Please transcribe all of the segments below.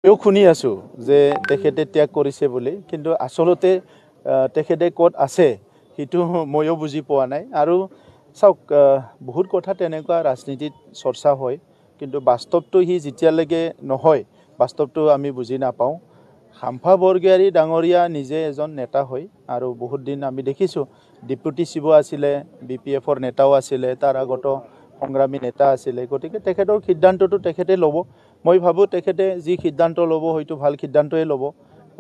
শুনি আছো যে তেখেতে ত্যাগ কৰিছে বুলি, কিন্তু আসলতে তেখেতে ক'ত আছে সেইটো ময়ো বুজি পোৱা নাই। আৰু চাওক, বহুত কথা তেনেকুৱা ৰাজনীতিত চৰ্চা হয়, কিন্তু বাস্তৱটো সি যেতিয়ালৈকে নহয়, বাস্তৱটো আমি বুজি নাপাওঁ। শাম্পা বৰগোহাঞি ডাঙৰীয়া নিজে এজন নেতা হয়, আৰু বহুত দিন আমি দেখিছোঁ ডিপুটি চিব আছিলে, BPF-ৰ নেতাও আছিলে, তাৰ আগত সংগ্ৰামী নেতা আছিলে। গতিকে তেখেতৰ সিদ্ধান্তটো তেখেতে ল'ব। মই ভাবোঁ তেখেতে যি সিদ্ধান্ত ল'ব হয়তো ভাল সিদ্ধান্তই ল'ব।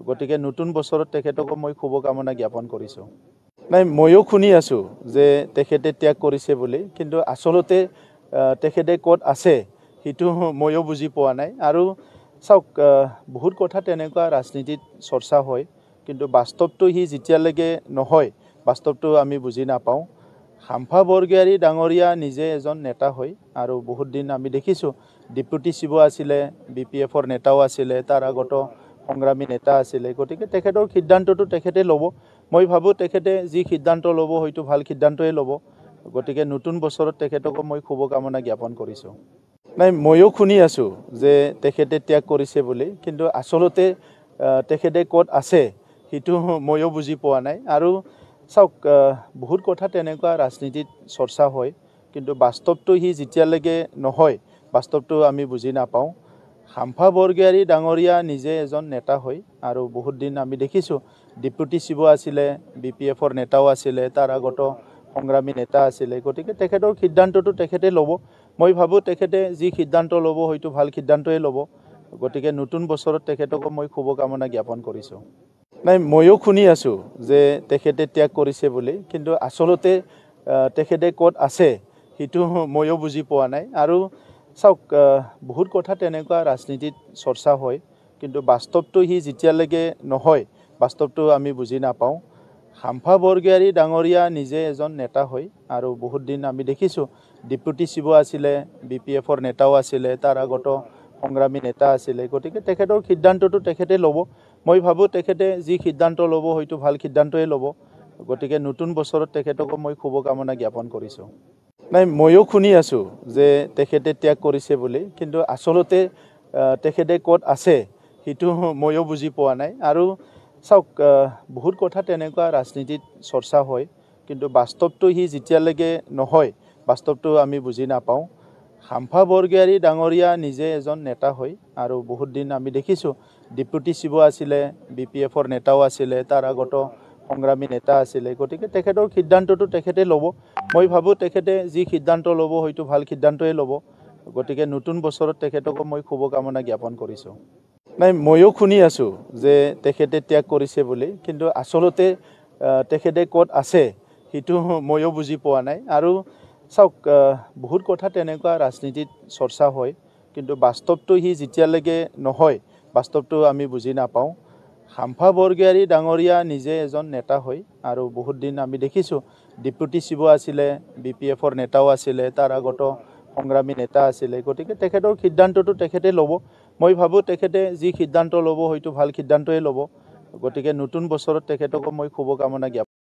গতিকে নতুন বছৰত তেখেতকো মই শুভকামনা জ্ঞাপন কৰিছোঁ। নাই, ময়ো শুনি আছোঁ যে তেখেতে ত্যাগ কৰিছে বুলি, কিন্তু আসলতে তেখেতে ক'ত আছে সেইটো ময়ো বুজি পোৱা নাই। আৰু চাওক, বহুত কথা তেনেকুৱা ৰাজনীতিত চৰ্চা হয়, কিন্তু বাস্তৱটো সি যেতিয়ালৈকে নহয়, বাস্তৱটো আমি বুজি নাপাওঁ। শাম্পা বৰগোহাঞি ডাঙৰীয়া নিজে এজন নেতা হয়, আৰু বহুত দিন আমি দেখিছোঁ ডিপুটি চিব আছিলে, BPF-ৰ নেতাও আছিলে, তাৰ আগত সংগ্ৰামী নেতা আছিলে। গতিকে তেখেতৰ সিদ্ধান্তটো তেখেতে ল'ব। মই ভাবোঁ তেখেতে যি সিদ্ধান্ত ল'ব হয়তো ভাল সিদ্ধান্তই ল'ব। গতিকে নতুন বছৰত তেখেতকো মই শুভকামনা জ্ঞাপন কৰিছোঁ। নাই, ময়ো শুনি আছোঁ যে তেখেতে ত্যাগ কৰিছে বুলি, কিন্তু আসলতে তেখেতে ক'ত আছে সেইটো ময়ো বুজি পোৱা নাই। আৰু চাওক, বহুত কথা তেনেকুৱা ৰাজনীতিত চৰ্চা হয়, কিন্তু বাস্তৱটো সি যেতিয়ালৈকে নহয়, বাস্তৱটো আমি বুজি নাপাওঁ। শাম্পা বৰগোহাঞি ডাঙৰীয়া নিজে এজন নেতা হয়, আৰু বহুত দিন আমি দেখিছোঁ ডিপুটি চিব আছিলে, BPF-ৰ নেতাও আছিলে, তাৰ আগত সংগ্ৰামী নেতা আছিলে। গতিকে তেখেতৰ সিদ্ধান্তটো তেখেতে ল'ব। মই ভাবোঁ তেখেতে যি সিদ্ধান্ত ল'ব হয়তো ভাল সিদ্ধান্তই ল'ব। গতিকে নতুন বছৰত তেখেতকো মই শুভকামনা জ্ঞাপন কৰিছোঁ। নাই, ময়ো শুনি আছোঁ যে তেখেতে ত্যাগ কৰিছে বুলি, কিন্তু আসলতে তেখেতে ক'ত আছে সেইটো ময়ো বুজি পোৱা নাই। আৰু চাওক, বহুত কথা তেনেকুৱা ৰাজনীতিত চৰ্চা হয়, কিন্তু বাস্তৱটো সি যেতিয়ালৈকে নহয়, বাস্তৱটো আমি বুজি নাপাওঁ। শাম্পা বৰগোহাঞি ডাঙৰীয়া নিজে এজন নেতা হয়, আৰু বহুত দিন আমি দেখিছোঁ ডিপুটি চিব আছিলে, BPF-ৰ নেতাও আছিলে, তাৰ আগত সংগ্ৰামী নেতা আছিলে। গতিকে তেখেতৰ সিদ্ধান্তটো তেখেতে ল'ব। মই ভাবোঁ তেখেতে যি সিদ্ধান্ত ল'ব হয়তো ভাল সিদ্ধান্তই ল'ব। গতিকে নতুন বছৰত তেখেতকো মই শুভকামনা জ্ঞাপন কৰিছোঁ। নাই, ময়ো শুনি আছোঁ যে তেখেতে ত্যাগ কৰিছে বুলি, কিন্তু আসলতে তেখেতে ক'ত আছে সেইটো ময়ো বুজি পোৱা নাই। আৰু চাওক, বহুত কথা তেনেকুৱা ৰাজনীতিত চৰ্চা হয়, কিন্তু বাস্তৱটো সি যেতিয়ালৈকে নহয়, বাস্তৱটো আমি বুজি নাপাওঁ। শাম্পা বৰগোহাঞি ডাঙৰীয়া নিজে এজন নেতা হয়, আৰু বহুত দিন আমি দেখিছোঁ ডিপুটি চিব আছিলে, BPF-ৰ নেতাও আছিলে, তাৰ আগত সংগ্ৰামী নেতা আছিলে। গতিকে তেখেতৰ সিদ্ধান্তটো তেখেতে ল'ব। মই ভাবোঁ তেখেতে যি সিদ্ধান্ত ল'ব হয়তো ভাল সিদ্ধান্তই ল'ব। গতিকে নতুন বছৰত তেখেতকো মই শুভকামনা জ্ঞাপন কৰিছোঁ। নাই, ময়ো শুনি আছোঁ যে তেখেতে ত্যাগ কৰিছে বুলি, কিন্তু আসলতে তেখেতে ক'ত আছে সেইটো ময়ো বুজি পোৱা নাই। আৰু চাওক, বহুত কথা তেনেকুৱা ৰাজনীতিত চৰ্চা হয়, কিন্তু বাস্তৱটো সি যেতিয়ালৈকে নহয়, বাস্তৱটো আমি বুজি নাপাওঁ। শাম্পা বৰগোহাঞি ডাঙৰীয়া নিজে এজন নেতা হয়, আৰু বহুত দিন আমি দেখিছোঁ ডিপুটি চিব আছিলে, BPF-ৰ নেতাও আছিলে, তাৰ আগত সংগ্ৰামী নেতা আছিলে। গতিকে তেখেতৰ সিদ্ধান্তটো তেখেতে ল'ব। মই ভাবোঁ তেখেতে যি সিদ্ধান্ত ল'ব হয়তো ভাল সিদ্ধান্তই ল'ব। গতিকে নতুন বছৰত তেখেতকো মই শুভকামনা জ্ঞাপন